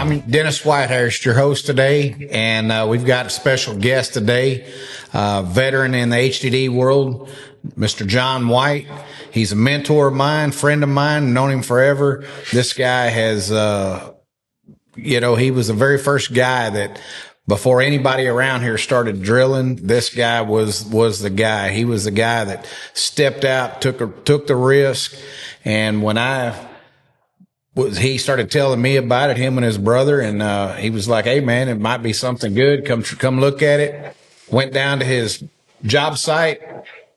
I'm Dennis Whitehurst, your host today, and we've got a special guest today, veteran in the HDD world, Mr. John White. He's a mentor of mine, friend of mine, known him forever. This guy has, he was the very first guy that, before anybody around here started drilling, this guy was the guy. He was the guy that stepped out, took the risk, and when he started telling me about it, him and his brother, and he was like, "Hey man, it might be something good. Come look at it." Went down to his job site,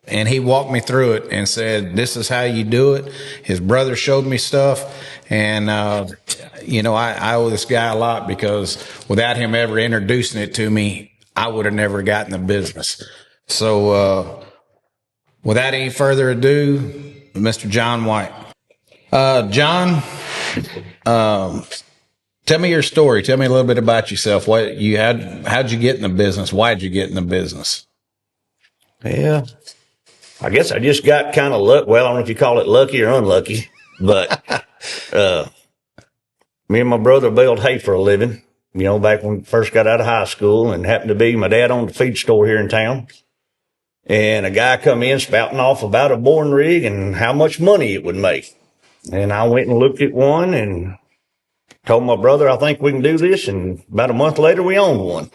and he walked me through it and said, "This is how you do it." His brother showed me stuff, and I owe this guy a lot, because without him ever introducing it to me, I would have never gotten the business. So, without any further ado, Mr. John White. John, tell me your story. Tell me a little bit about yourself. How'd you get in the business? Why'd you get in the business? Yeah, I guess I just got kind of luck. Well, I don't know if you call it lucky or unlucky, but me and my brother baled hay for a living, back when we first got out of high school, and happened to be my dad owned a feed store here in town. And a guy come in spouting off about a boring rig and how much money it would make. And I went and looked at one and told my brother, "I think we can do this." And about a month later, we owned one.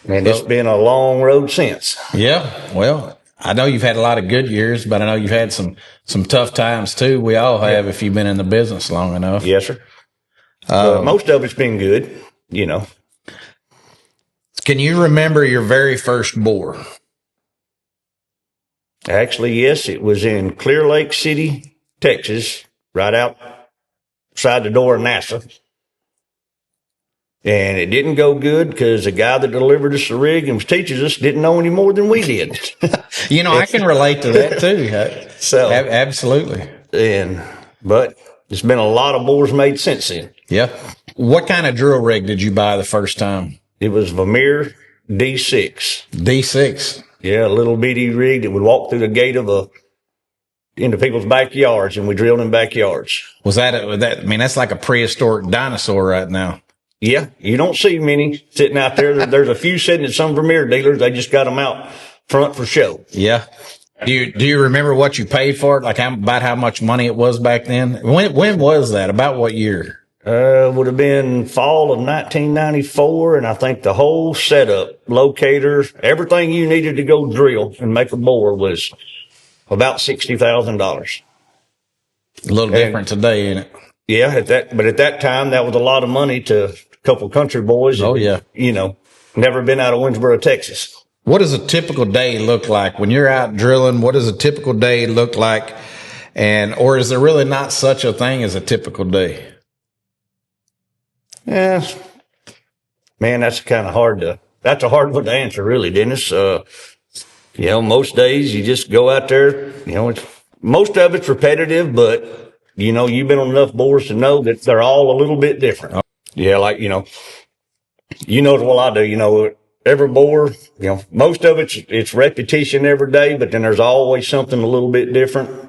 And it's been a long road since. Yeah. Well, I know you've had a lot of good years, but I know you've had some tough times too. We all have, if you've been in the business long enough. Yes, sir. Most of it's been good, Can you remember your very first bore? Actually, yes. It was in Clear Lake City, Texas, right outside the door of NASA. And it didn't go good because the guy that delivered us the rig and was teaching us didn't know any more than we did. I can relate to that too. So absolutely. But there's been a lot of bores made since then. Yeah. What kind of drill rig did you buy the first time? It was Vermeer D6. D6. Yeah, a little bitty rig that would walk through the gate into people's backyards, and we drilled in backyards. That's like a prehistoric dinosaur right now. Yeah, you don't see many sitting out there. There's a few sitting at some Vermeer dealers. They just got them out front for show. Yeah. Do you remember what you paid for it? Like about how much money it was back then? When was that? About what year? Would have been fall of 1994, and I think the whole setup, locators, everything you needed to go drill and make a bore was about $60,000. A little different today, ain't it? Yeah, but at that time, that was a lot of money to a couple of country boys. Oh, yeah. Never been out of Winsboro, Texas. What does a typical day look like when you're out drilling? What does a typical day look like? Or is there really not such a thing as a typical day? Yeah, man, that's a hard one to answer, really, Dennis. Most days you just go out there, most of it's repetitive, but you've been on enough bores to know that they're all a little bit different. Yeah. Like, well, I do, every bore, most of it's repetition every day, but then there's always something a little bit different.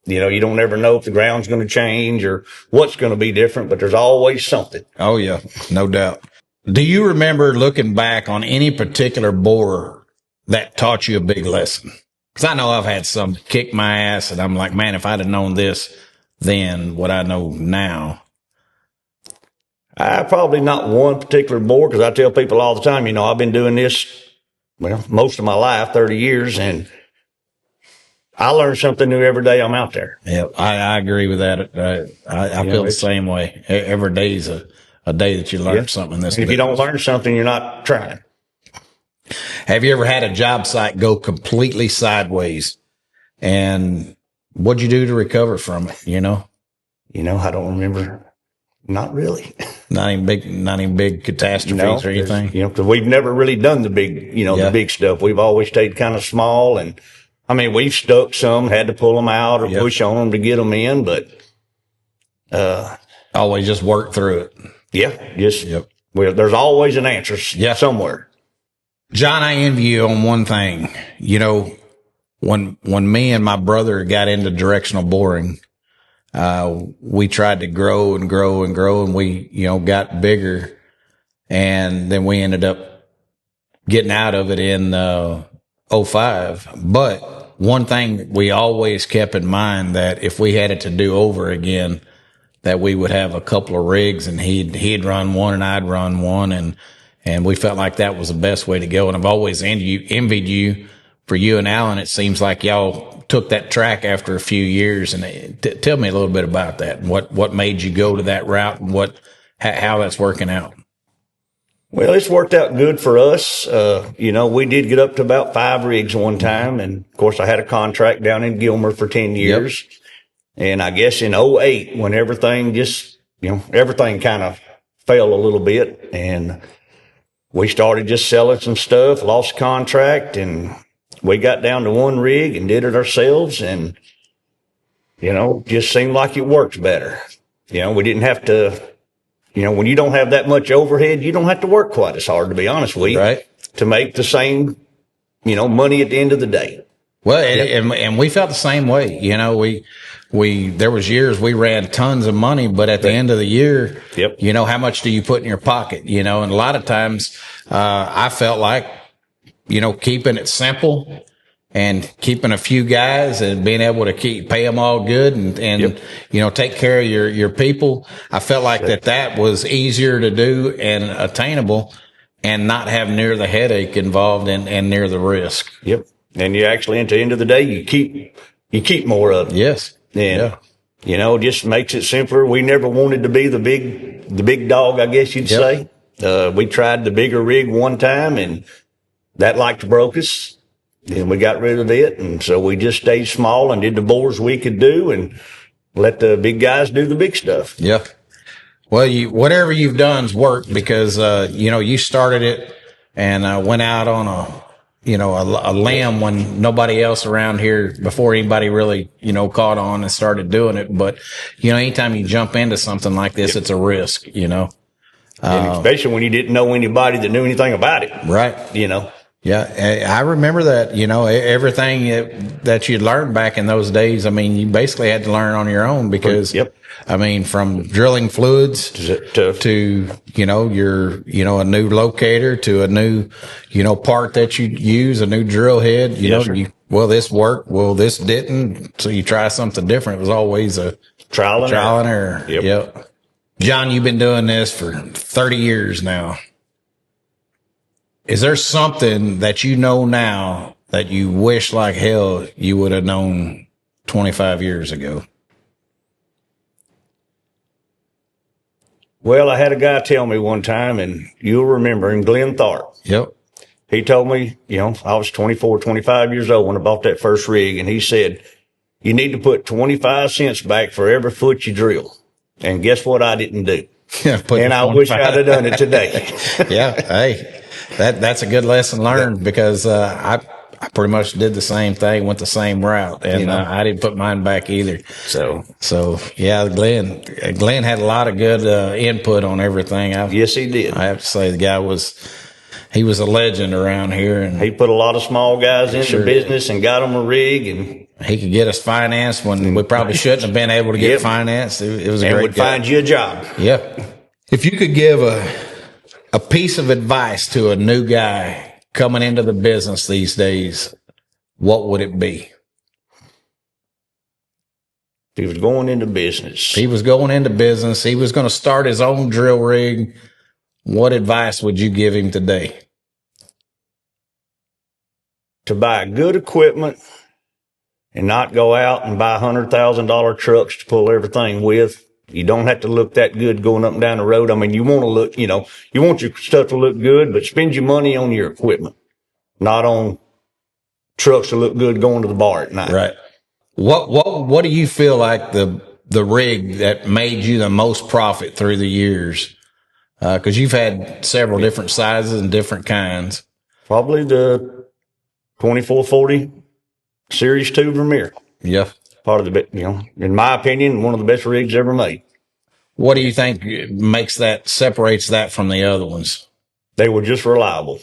You don't ever know if the ground's going to change or what's going to be different, but there's always something. Oh, yeah, no doubt. Do you remember looking back on any particular bore that taught you a big lesson? Because I know I've had some kick my ass, and I'm like, man, if I'd have known this then, what I know now. Probably not one particular bore, because I tell people all the time, I've been doing this, most of my life, 30 years, and I learn something new every day I'm out there. Yeah, I agree with that. I feel the same way. Every day is a day that you learn something. If you don't learn something, you're not trying. Have you ever had a job site go completely sideways? And what'd you do to recover from it? I don't remember. Not really. Not even big catastrophes or anything. Because we've never really done the big, the big stuff. We've always stayed kind of small, and we've stuck some, had to pull them out or push on them to get them in, but always just work through it. Yeah, well, there's always an answer somewhere. John, I envy you on one thing. When me and my brother got into directional boring, we tried to grow and grow and grow, and we, got bigger, and then we ended up getting out of it in, '05. But one thing we always kept in mind, that if we had it to do over again, that we would have a couple of rigs, and he'd run one and I'd run one. And we felt like that was the best way to go. And I've always envied you for you and Alan. It seems like y'all took that track after a few years. And tell me a little bit about that, and what made you go to that route, and how that's working out. Well, it's worked out good for us. We did get up to about 5 rigs one time. And of course I had a contract down in Gilmer for 10 years. Yep. And I guess in '08, when everything everything kind of fell a little bit, and we started just selling some stuff, lost contract, and we got down to 1 rig and did it ourselves. And, just seemed like it worked better. We didn't have to, when you don't have that much overhead, you don't have to work quite as hard, to be honest with you, right, to make the same, money at the end of the day. Well, and we felt the same way. There was years we ran tons of money, but at the end of the year, yep, how much do you put in your pocket? And a lot of times, I felt like, keeping it simple and keeping a few guys and being able to pay them all good and yep, take care of your people. I felt like that was easier to do and attainable, and not have near the headache involved and near the risk. Yep. And you actually, at the end of the day, you keep more of it. Yes. And, just makes it simpler. We never wanted to be the big dog, I guess you'd yep, say. We tried the bigger rig one time, and that broke us. And we got rid of it. And so we just stayed small and did the bores we could do, and let the big guys do the big stuff. Yeah. Well, whatever you've done's worked, because, you started it and, went out on a limb when nobody else around here, before anybody really, caught on and started doing it. But, anytime you jump into something like this, yep, it's a risk, And especially when you didn't know anybody that knew anything about it. Right. Yeah. I remember that, everything that you'd learned back in those days. I mean, you basically had to learn on your own, because, yep, from drilling fluids to a new locator, to a new, part that you use, a new drill head, this worked, this didn't. So you try something different. It was always a trial and error. Yep. John, you've been doing this for 30 years now. Is there something that you know now that you wish like hell you would have known 25 years ago? Well, I had a guy tell me one time, and you'll remember him, Glenn Tharp. Yep. He told me, I was 24, 25 years old when I bought that first rig, and he said, you need to put 25 cents back for every foot you drill. And guess what I didn't do? And I wish I'd have done it today. Yeah. Hey. That's a good lesson learned, because I pretty much did the same thing, went the same route, and I didn't put mine back either. So yeah, Glenn had a lot of good input on everything. Yes, he did. I have to say, the guy was a legend around here, and he put a lot of small guys into business and got them a rig, and he could get us financed when we probably shouldn't have been able to get financed. It was a great guy. Find you a job. Yep. If you could give a piece of advice to a new guy coming into the business these days, what would it be? He was going into business. He was going to start his own drill rig. What advice would you give him today? To buy good equipment and not go out and buy $100,000 trucks to pull everything with. You don't have to look that good going up and down the road. I mean, you want to look, you want your stuff to look good, but spend your money on your equipment, not on trucks to look good going to the bar at night. Right. What do you feel like the rig that made you the most profit through the years? 'Cause you've had several different sizes and different kinds. Probably the 2440 Series 2 Vermeer. Yeah. Part of the, in my opinion, one of the best rigs ever made. What do you think separates that from the other ones? They were just reliable.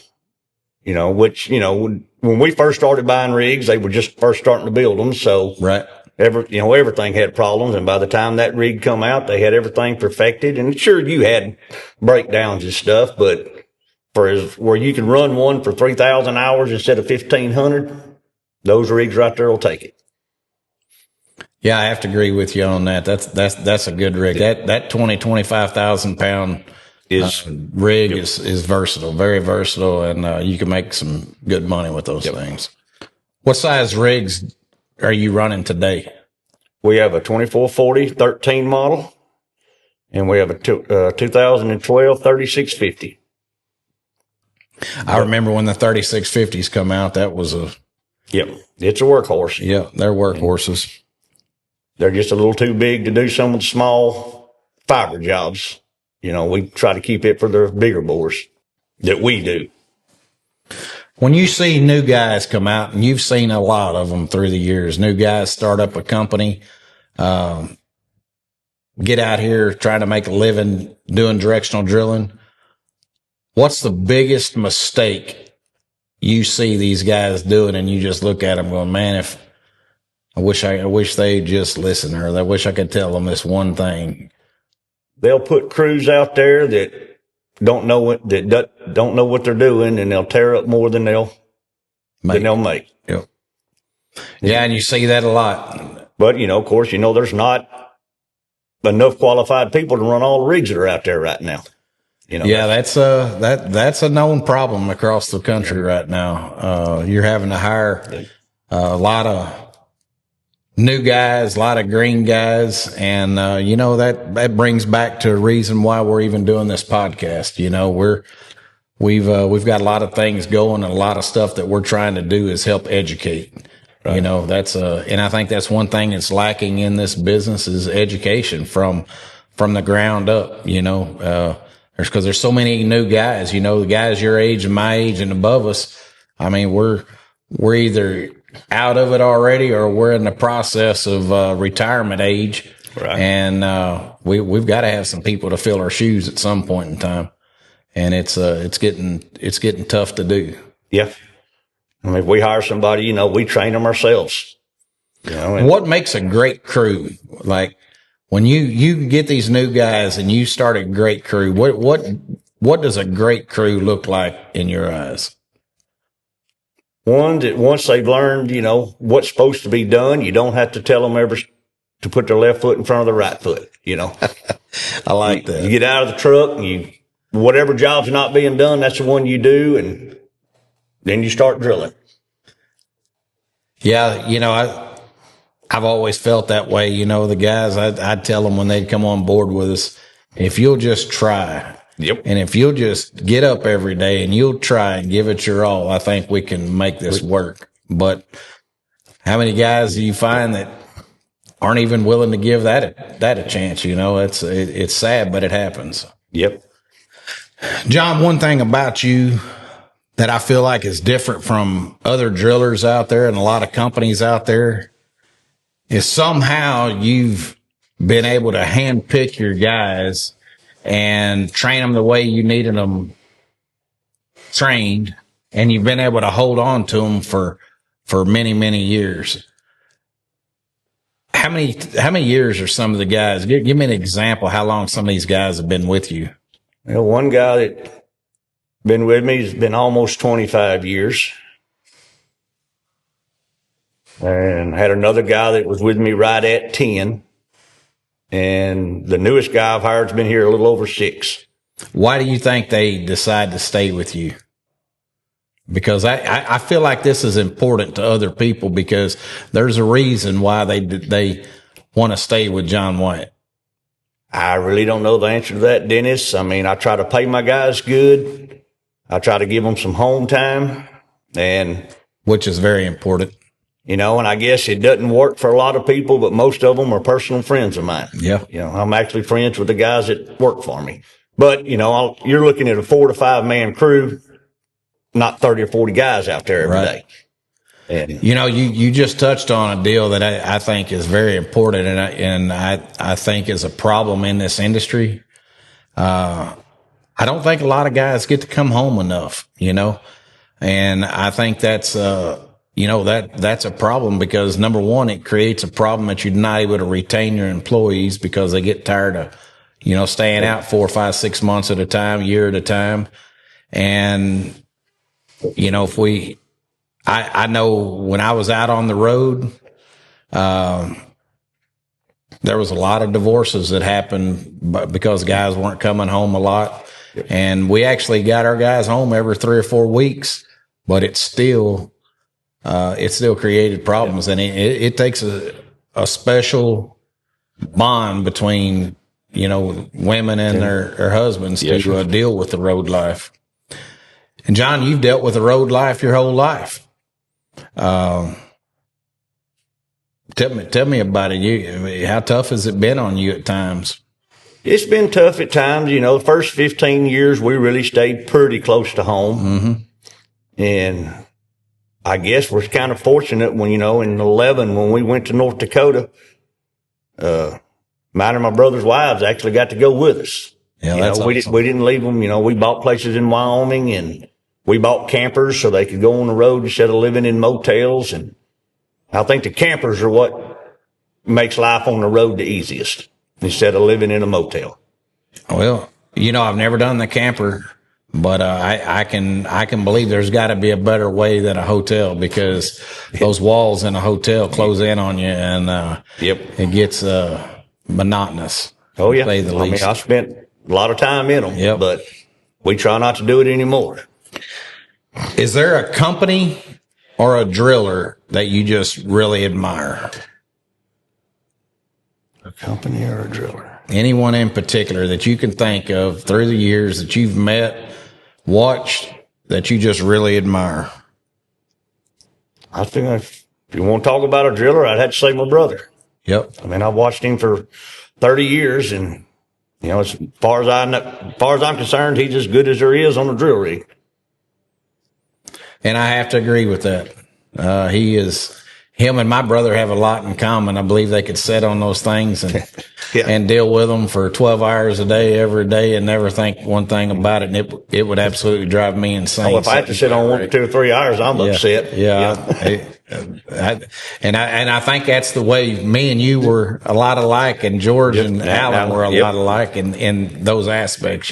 When we first started buying rigs, they were just first starting to build them. So, right. everything had problems. And by the time that rig come out, they had everything perfected. And sure, you had breakdowns and stuff, but where you can run one for 3,000 hours instead of 1,500, those rigs right there will take it. Yeah, I have to agree with you on that. That's a good rig. That 25,000 pound rig is versatile, very versatile, and you can make some good money with those things. What size rigs are you running today? We have a 2440 13 model, and we have a 2012 3650. I remember when the 3650s come out. That was it's a workhorse. Yeah, they're workhorses. They're just a little too big to do some of the small fiber jobs. We try to keep it for the bigger bores that we do. When you see new guys come out, and you've seen a lot of them through the years, new guys start up a company, get out here trying to make a living doing directional drilling. What's the biggest mistake you see these guys doing, and you just look at them going, man, I wish they'd just listen, or I wish I could tell them this one thing. They'll put crews out there that don't know what they're doing, and they'll tear up more than they'll make. Yep. Yeah, and you see that a lot. But of course, there's not enough qualified people to run all the rigs that are out there right now. Yeah, that's a known problem across the country right now. You're having to hire a lot of new guys, a lot of green guys, and that brings back to a reason why we're even doing this podcast. We've got a lot of things going, and a lot of stuff that we're trying to do is help educate. Right. And I think that's one thing that's lacking in this business is education from the ground up. Because there's so many new guys. The guys your age and my age and above us. I mean, we're either out of it already, or we're in the process of retirement age, right? And we've got to have some people to fill our shoes at some point in time, and it's getting tough to do. Yeah, I mean, if we hire somebody, we train them ourselves. What makes a great crew? Like when you get these new guys and you start a great crew, what does a great crew look like in your eyes? One that once they've learned, what's supposed to be done, you don't have to tell them ever to put their left foot in front of the right foot. I like that. You get out of the truck and whatever job's not being done, that's the one you do, and then you start drilling. Yeah, I've always felt that way. The guys, I'd tell them when they'd come on board with us, if you'll just try. Yep. And if you'll just get up every day and you'll try and give it your all, I think we can make this work. But how many guys do you find that aren't even willing to give that a chance? It's sad, but it happens. Yep. John, one thing about you that I feel like is different from other drillers out there and a lot of companies out there is somehow you've been able to handpick your guys and train them the way you needed them trained, and you've been able to hold on to them for many, many years. How many years are some of the guys? Give me an example how long some of these guys have been with you. One guy that been with me has been almost 25 years. And had another guy that was with me right at 10. And the newest guy I've hired has been here a little over 6. Why do you think they decide to stay with you? Because I feel like this is important to other people, because there's a reason why they want to stay with John White. I really don't know the answer to that, Dennis. I mean, I try to pay my guys good. I try to give them some home time, which is very important. And I guess it doesn't work for a lot of people, but most of them are personal friends of mine. Yeah. I'm actually friends with the guys that work for me. But, you're looking at a 4 to 5 man crew, not 30 or 40 guys out there every day. And, you just touched on a deal that I think is very important, and I think is a problem in this industry. I don't think a lot of guys get to come home enough, and I think that's that's a problem because number one, it creates a problem that you're not able to retain your employees because they get tired of, staying out 4, 5, 6 months at a time, year at a time. And, I know when I was out on the road, there was a lot of divorces that happened because guys weren't coming home a lot. And we actually got our guys home every 3 or 4 weeks, but it still created problems. And it takes a special bond between, women and their husbands to deal with the road life. And John, you've dealt with the road life your whole life. Tell me about it. How tough has it been on you at times? It's been tough at times. The first 15 years, we really stayed pretty close to home. Mm-hmm. And I guess we're kind of fortunate when, in 11, when we went to North Dakota, mine and my brother's wives actually got to go with us. Yeah, that's awesome. We didn't leave them. We bought places in Wyoming and we bought campers so they could go on the road instead of living in motels. And I think the campers are what makes life on the road the easiest instead of living in a motel. Well, I've never done the camper, but I can believe there's got to be a better way than a hotel because those walls in a hotel close in on you and it gets monotonous. Oh, yeah. To say the least. I spent a lot of time in them, but we try not to do it anymore. Is there a company or a driller that you just really admire? A company or a driller? Anyone in particular that you can think of through the years that you've met, watched, that you just really admire? I think if you want to talk about a driller, I'd have to say my brother. Yep. I mean, I've watched him for 30 years, and as far as I'm concerned, he's as good as there is on a drill rig. And I have to agree with that. Him and my brother have a lot in common. I believe they could sit on those things and deal with them for 12 hours a day, every day, and never think one thing about it. And it would absolutely drive me insane. Oh, if I had to sit on one for 2 or 3 hours, I'm upset. Yeah. I think that's the way me and you were a lot alike, and George and Alan were a lot alike in those aspects,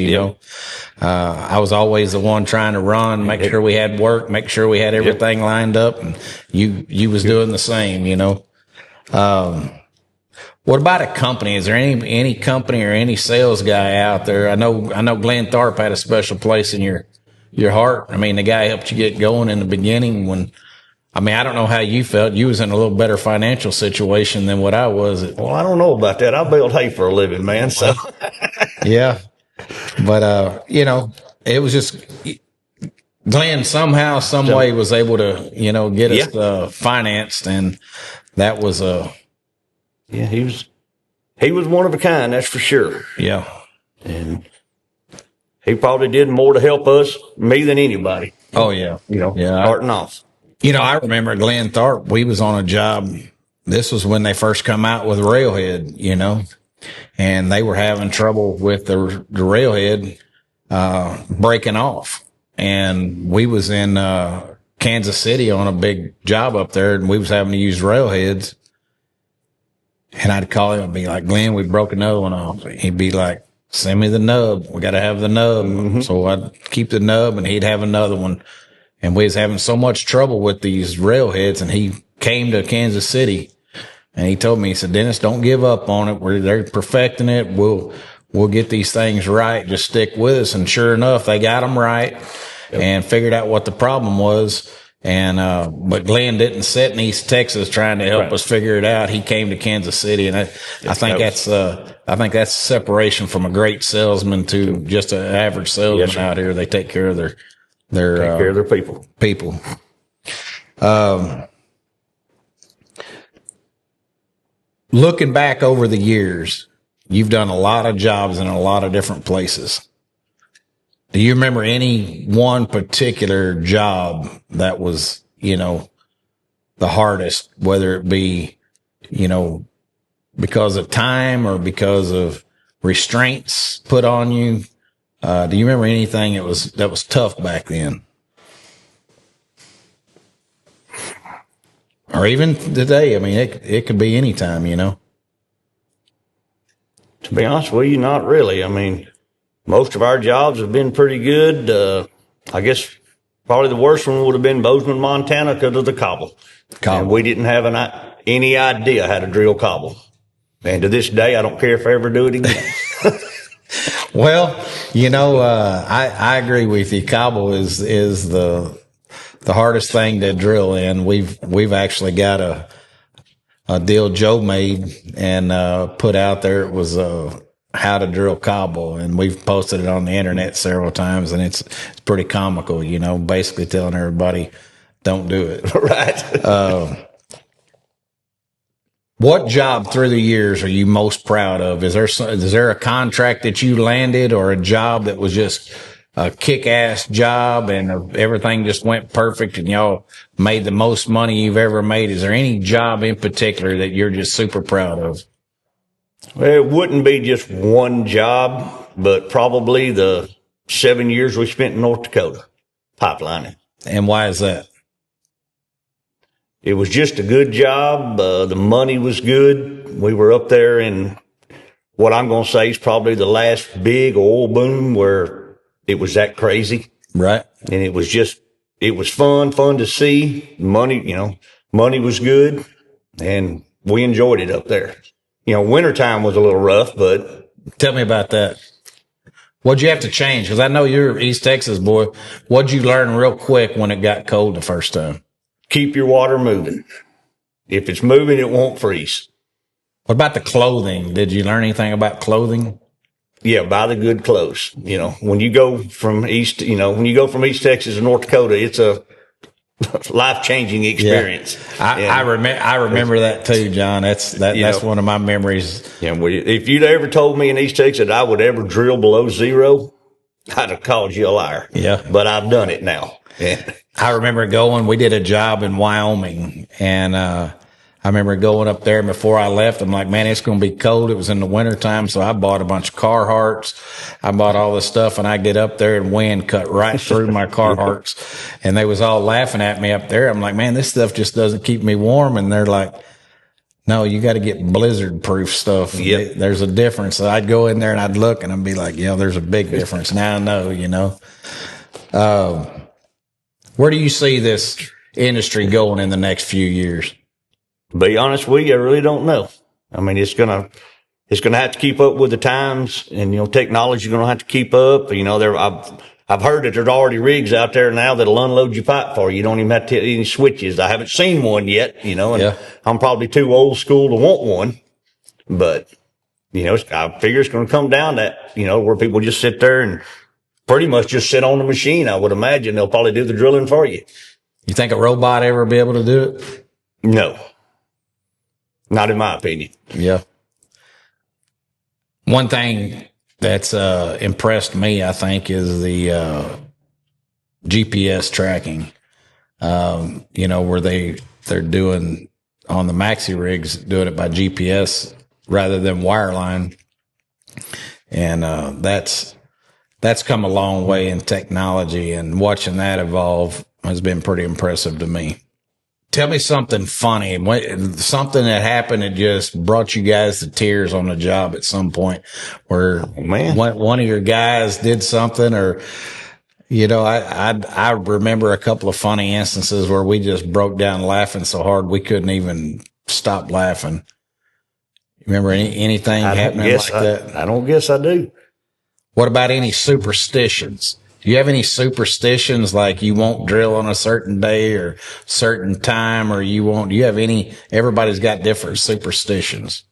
I was always the one trying to run, make sure we had work, make sure we had everything lined up, and you was doing the same, What about a company? Is there any company or any sales guy out there? I know Glenn Tharp had a special place in your heart. I mean, the guy helped you get going in the beginning I don't know how you felt. You was in a little better financial situation than what I was. Well, I don't know about that. I build hay for a living, man. So yeah. But, it was just Glenn somehow, some way was able to, get us financed. And that was he was one of a kind. That's for sure. Yeah. And he probably did more to help me than anybody. Oh, yeah. Starting off. I remember Glenn Tharp. We was on a job. This was when they first come out with Railhead, and they were having trouble with the Railhead breaking off. And we was in Kansas City on a big job up there, and we was having to use Railheads. And I'd call him and be like, Glenn, we broke another one off. He'd be like, send me the nub. We got to have the nub. Mm-hmm. So I'd keep the nub, and he'd have another one. And we was having so much trouble with these Railheads, and he came to Kansas City and he told me, he said, Dennis, don't give up on it. They're perfecting it. We'll get these things right. Just stick with us. And sure enough, they got them right and figured out what the problem was. And, but Glenn didn't sit in East Texas trying to help us figure it out. He came to Kansas City, and I think that's separation from a great salesman to just an average salesman out here. They take care of their people. Looking back over the years, you've done a lot of jobs in a lot of different places. Do you remember any one particular job that was, the hardest, whether it be, because of time or because of restraints put on you? Do you remember anything that was tough back then? or even today. I mean, it could be any time, you know. To be honest with you, not really. I mean, most of our jobs have been pretty good. I guess probably the worst one would have been Bozeman, Montana, because of the cobble. And we didn't have any idea how to drill cobble. And to this day, I don't care if I ever do it again. Well, you know, I agree with you. Cobble is the hardest thing to drill in. We've actually got a deal Joe made and put out there. It was how to drill cobble, and we've posted it on the internet several times, and it's pretty comical. You know, basically telling everybody don't do it. Right. What job through the years are you most proud of? Is there a contract that you landed or a job that was just a kick-ass job and everything just went perfect and y'all made the most money you've ever made? Is there any job in particular that you're just super proud of? Well, it wouldn't be just one job, but probably the 7 years we spent in North Dakota pipelining. And why is that? It was just a good job. The money was good. We were up there in what I'm going to say is probably the last big oil boom where it was that crazy. Right. And it was fun to see. Money was good, and we enjoyed it up there. You know, wintertime was a little rough, but. Tell me about that. What'd you have to change? Because I know you're East Texas boy. What'd you learn real quick when it got cold the first time? Keep your water moving. If it's moving, it won't freeze. What about the clothing? Did you learn anything about clothing? Yeah, buy the good clothes. You know, when you go from East Texas to North Dakota, it's a life-changing experience. Yeah. I remember that too, John. That's one of my memories. Yeah, if you'd ever told me in East Texas that I would ever drill below zero, I'd have called you a liar. Yeah. But I've done it now. Yeah. I remember we did a job in Wyoming, and I remember going up there, and before I left, I'm like, man, it's going to be cold. It was in the wintertime, so I bought a bunch of Carhartts. I bought all this stuff, and I get up there, and wind cut right through my Carhartts, and they was all laughing at me up there. I'm like, man, this stuff just doesn't keep me warm, and they're like, no, you got to get blizzard-proof stuff. Yep. There's a difference. So I'd go in there, and I'd look, and I'd be like, yeah, there's a big difference. Now I know, you know. Where do you see this industry going in the next few years? To be honest with you, I really don't know. I mean, it's gonna have to keep up with the times, and technology's gonna have to keep up. I've heard that there's already rigs out there now that'll unload your pipe for you. You don't even have to hit any switches. I haven't seen one yet, and yeah. I'm probably too old school to want one, but I figure it's gonna come down that where people just sit there and pretty much just sit on the machine. I would imagine they'll probably do the drilling for you. You think a robot ever be able to do it? No. Not in my opinion. Yeah. One thing that's impressed me, I think, is the GPS tracking. Where they're doing on the maxi rigs, doing it by GPS rather than wireline. And that's come a long way in technology, and watching that evolve has been pretty impressive to me. Tell me something funny, something that happened that just brought you guys to tears on the job at some point, where one of your guys did something, or I remember a couple of funny instances where we just broke down laughing so hard we couldn't even stop laughing. Remember anything happening like that? I don't guess I do. What about any superstitions? Do you have any superstitions, like you won't drill on a certain day or certain time, or do you have any? Everybody's got different superstitions.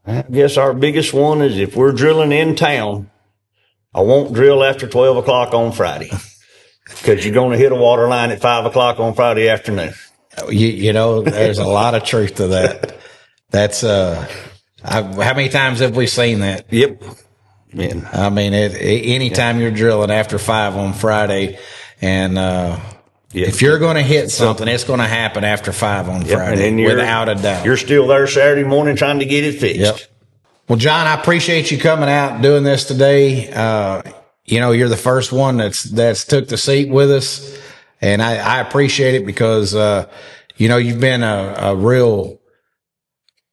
I guess our biggest one is if we're drilling in town, I won't drill after 12 o'clock on Friday, because you're going to hit a water line at 5 o'clock on Friday afternoon. There's a lot of truth to that. That's, how many times have we seen that? Yep. Yeah. I mean, anytime you're drilling after 5 on Friday, and if you're going to hit something, it's going to happen after 5 on Friday, without a doubt. You're still there Saturday morning trying to get it fixed. Yep. Well, John, I appreciate you coming out and doing this today. You're the first one that's took the seat with us, and I appreciate it because you've been a real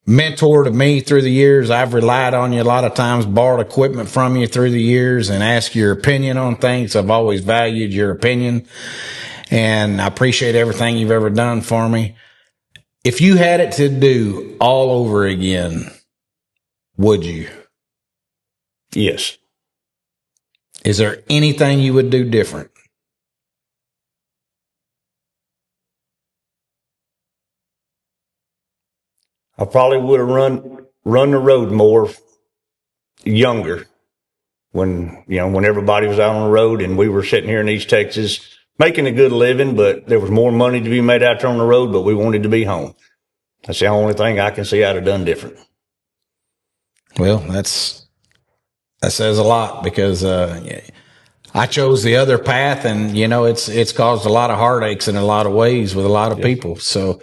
mentor to me through the years. I've relied on you a lot of times, borrowed equipment from you through the years and asked your opinion on things. I've always valued your opinion, and I appreciate everything you've ever done for me. If you had it to do all over again, would you? Yes. Is there anything you would do different? I probably would have run the road more younger when everybody was out on the road and we were sitting here in East Texas making a good living, but there was more money to be made out there on the road, but we wanted to be home. That's the only thing I can see I'd have done different. Well, that says a lot, because I chose the other path, and it's caused a lot of heartaches in a lot of ways with a lot of people. So,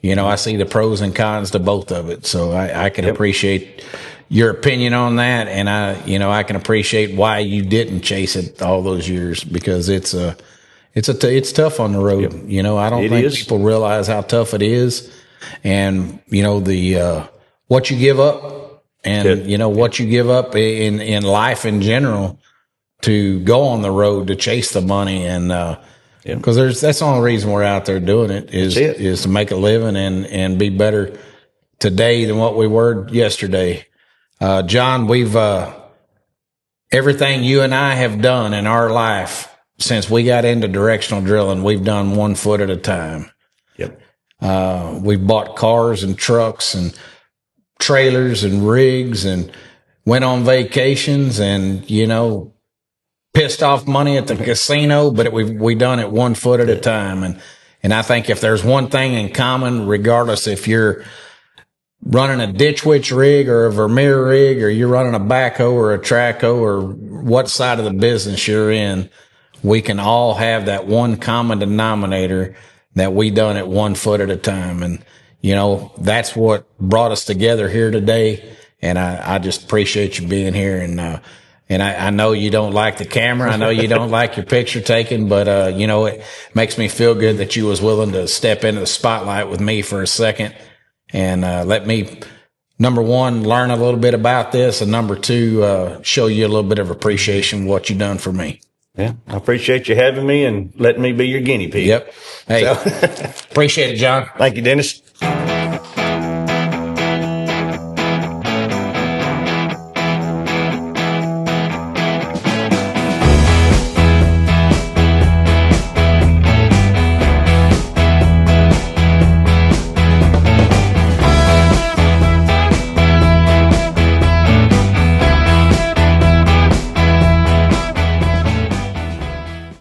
I see the pros and cons to both of it. So I can appreciate your opinion on that, and I can appreciate why you didn't chase it all those years, because it's tough on the road. I don't think people realize how tough it is, and the what you give up, and what you give up in life in general to go on the road to chase the money, and because that's the only reason we're out there doing it is to make a living and be better today than what we were yesterday. John, we've everything you and I have done in our life since we got into directional drilling, we've done 1 foot at a time. Yep. We've bought cars and trucks and trailers and rigs and went on vacations and, pissed off money at the casino, but we done it 1 foot at a time. And I think if there's one thing in common, regardless if you're running a ditch witch rig or a Vermeer rig, or you're running a backhoe or a track hoe, or what side of the business you're in, we can all have that one common denominator that we done it 1 foot at a time. And, that's what brought us together here today. And I just appreciate you being here. And I know you don't like the camera. I know you don't like your picture taken, but, it makes me feel good that you was willing to step into the spotlight with me for a second and, let me, number one, learn a little bit about this, and number two, show you a little bit of appreciation for what you done for me. Yeah. I appreciate you having me and letting me be your guinea pig. Yep. Hey, appreciate it, John. Thank you, Dennis.